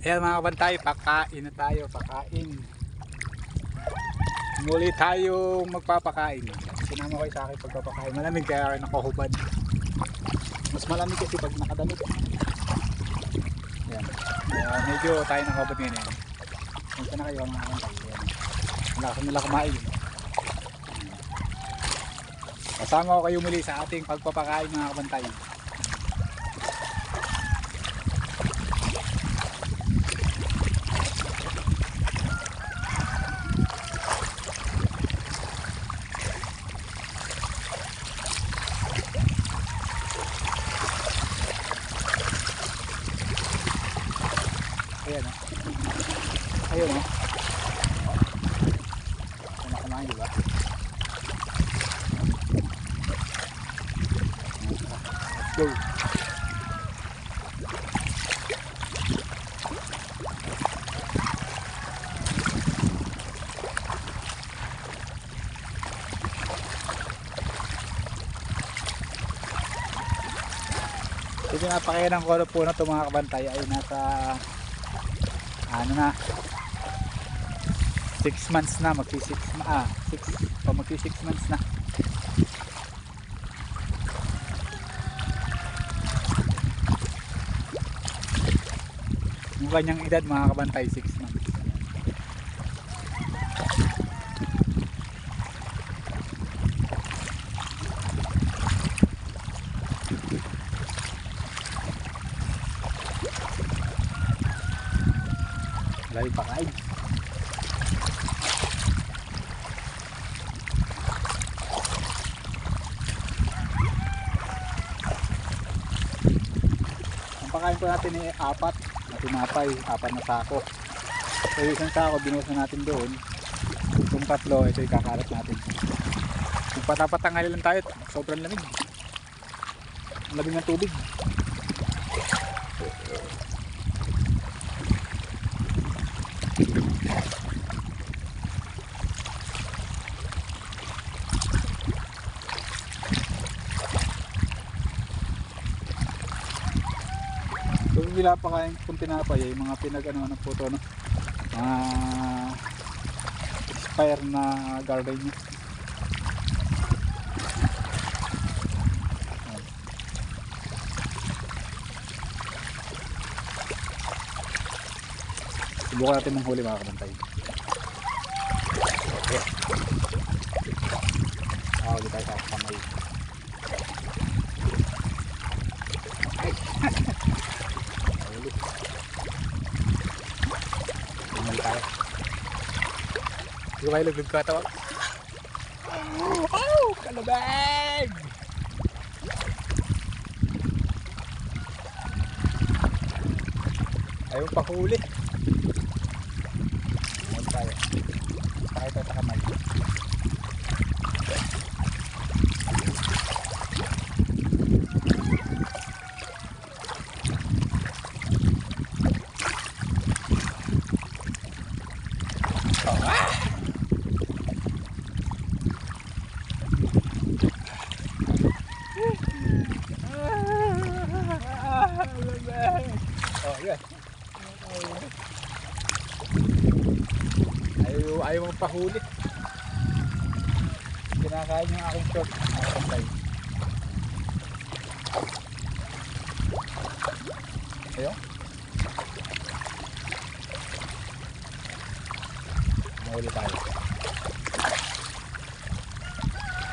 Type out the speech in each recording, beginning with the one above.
Ayan mga kabantay, pakain na tayo, pakain. Muli tayong magpapakain. Sinama ko sa akin pagpapakain. Malamig kaya ako nakahubad. Mas malamig kasi pag nakadamit. Ayan. Medyo tayo nakahubad ngayon. Ayan. Punta na kayo mga kabantay. Ayan. Malakas nila kumain. Kasama ko kayo muli sa ating pagpapakain mga kabantay. Ayan o. Ayun o. Ito na kumain diba? Let's go. Ito pinapakain ko po na ito mga kabantay ay nasa ano na 6 months na, magsi 6 months na. Yung kanyang edad mga kabantay 6 months. Lagi pakain. Ang pakain po natin ay apat na tinapay, apat na sako. So isang sako binuhos na natin doon. Itong tatlo, ito ikakalat natin. Kung patapatangali lang tayo, sobrang lamig. Ang lamig ng tubig. So pinapakain kung tinapay ay mga pinag-ano na po ito, no? Expire na garden niya. Subukan natin manghuli mga kabantay. Okay. Huli tayo sa kamay. Huli. Huli tayo. Hindi kayo laglag ka tawag. Oh! Kalabag! Ayaw pa huli. Huli tayo. Sakay tayo sa kamay. Oh, yan. Ayaw mong pahuli. Kinakain yung aking short. Ayaw. Mahuli tayo.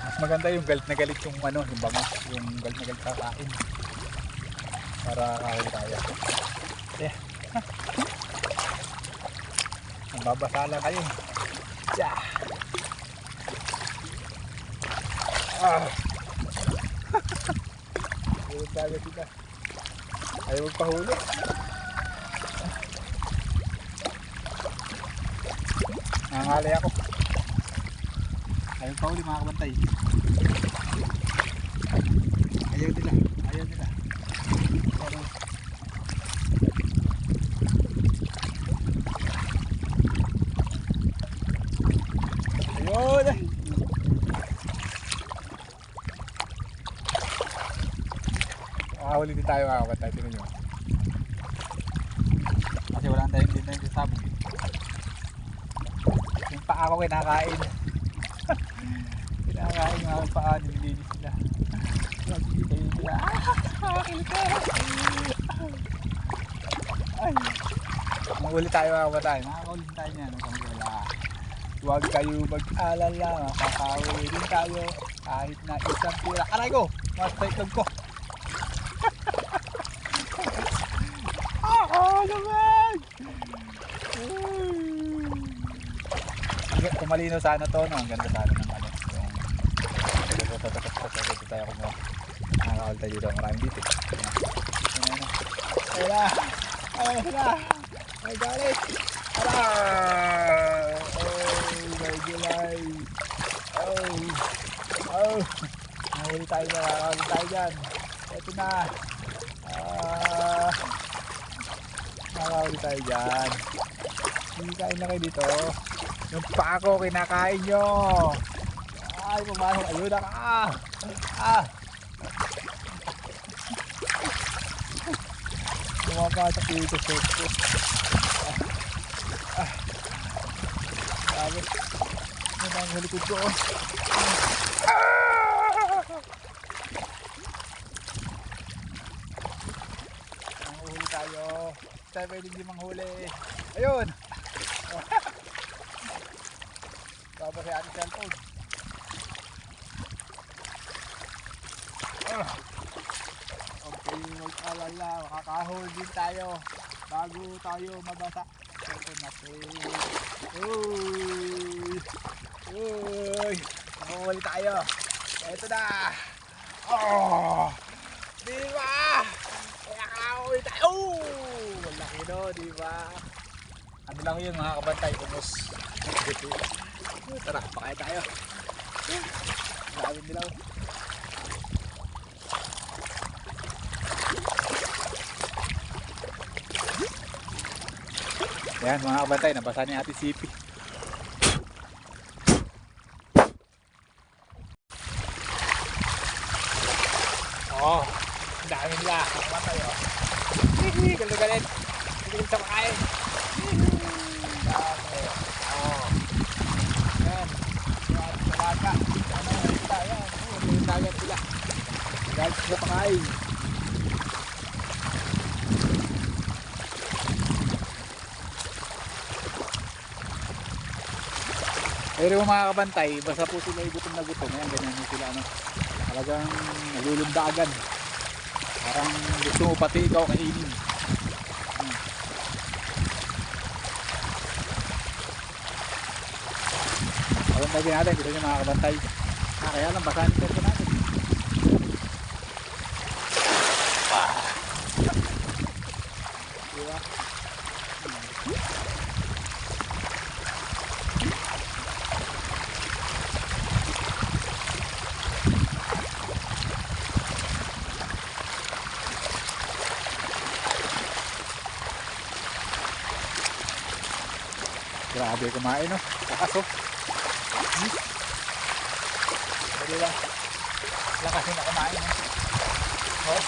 Mas maganda yung galit na galit yung ano, yung bango. Yung galit na galit kakain. Para kahuli tayo. Yeah. Mababasala kayo. Yeah. Ayaw tayo sila. Ayaw magpahuli. Nangangali ako. Ayaw magpahuli mga kabantay. Ayaw nila. Ayaw nila. Pero ayun! Makahuli din tayo mga kabantay. Tingnan nyo. kasi wala tayong din na yung sabog. Yung paa ko kinakain. Kinakain yung aking paa, nililinis sila. Nagkikita yun sila. Kilito! Ay! Manghuli tayo mga kabatay. Makakaulit tayo niyan. Huwag kayo mag-alala. Makakahuli din tayo. Kahit na isang tira. Aray ko! Masa itlog ko! Naman! Kung malino sana to, no? Ang ganda sana ng ano. Yung dito tayo kumuha. Nakakawal tayo dito. Maraming dito. Ayun na! Ayun na! Ay galit! Ala! Oh! My July! Oh! Oh! Nahuli tayo dyan. Nakakawal tayo dyan. Ito na! Nakakawal tayo dyan. Hindi kain na kayo dito. Yung paa ko kinakain nyo. Ay, pumasok. Ayun na ka. Pumapasok dito sa ko. Sabi. Ano ang halikod ko? Manghuli tayo. Tayo pwede hindi manghuli. Ayun. Baba kaya ating cellphone. Huwag kayong mag-alala, makakahol din tayo bago tayo mabasa. Cellphone natin. Uy! Uy! Makuhuli tayo. Ito na! Oh! Diba? Makakahuli tayo! Malaki no, diba? Ano lang yun mga kabantay, umos. Tara, pakain tayo. Daming dilaw. Ayan mga kabantay, nabasa ni Ate Sipi. Oh, daming nila. Kabantay oh. Hihi, galit-galit. Galit sa pakain. Dami. Oh. Ayan. Ayan, talaga. Ayan, ayan. Ayan sila. Galit sa pakain. Pero mga kabantay, basta po sila gutom na gutom. Ayan, ganyan mo sila. Ano. Talagang nalulundagan. Parang gusto mo pati ikaw kainin. Kabantay natin, gusto nyo mga kabantay. Kaya lang, basahan ito natin. Diba? Grabe kumain no. Lakas oh. Pwede lang. Lakas na kumain no. Oh.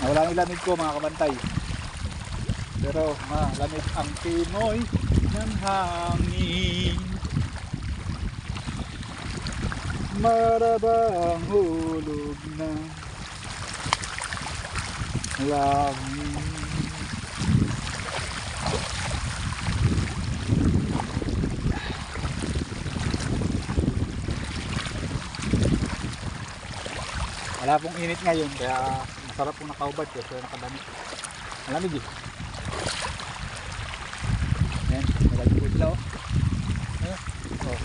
Nawala ang lamig ko mga kabantay. Pero malamig ang timoy ng hangin. Marabang hulog na langit. Wala pong init ngayon kaya masarap pong nakaubad kasi nakadamit. Malamig eh. Ayan, malamig po sila oh. Ayan, oh.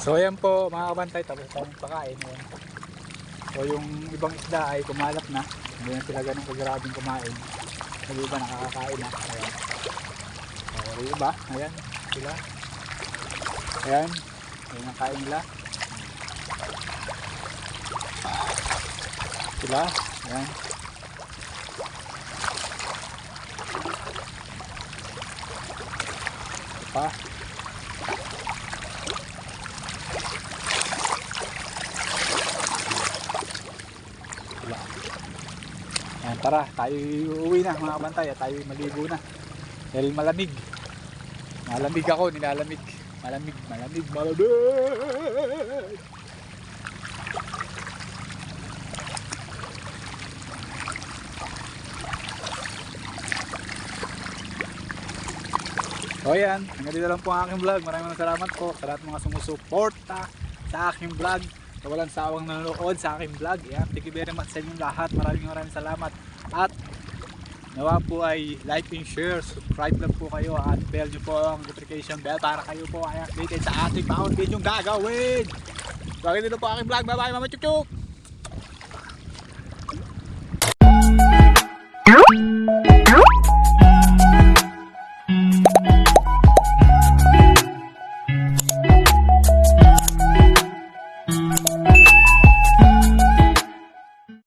So ayan po mga kabantay, tapos tayong pakain yan. So yung ibang isda ay kumalat na. Hindi na sila ganun kagrabing kumain. Yung iba nakakakain na. Ayan. So yung iba, ayan sila. Ayan. Ayan ang kain nila. Sila. Ayan. Ito pa. Sila. Ayan, tara. Tayo uuwi na mga kabantay. At tayo maligo na. Dahil malamig. Malamig ako. Nilalamig. Malamig. Malamig. Malamig. So ayan, hanggang dito lang po ang aking vlog. Maraming salamat po sa lahat mga sumusuporta sa aking vlog, sa walang sawang nanonood sa aking vlog. Ayan, thank you very much sa inyong lahat. Maraming salamat. At nawa po ay like and share, subscribe lang po kayo at bell nyo po ang notification bell para kayo po ay updated sa ating bawat video yung gagawin. So hanggang dito po ang aking vlog. Bye bye mga chuchuk!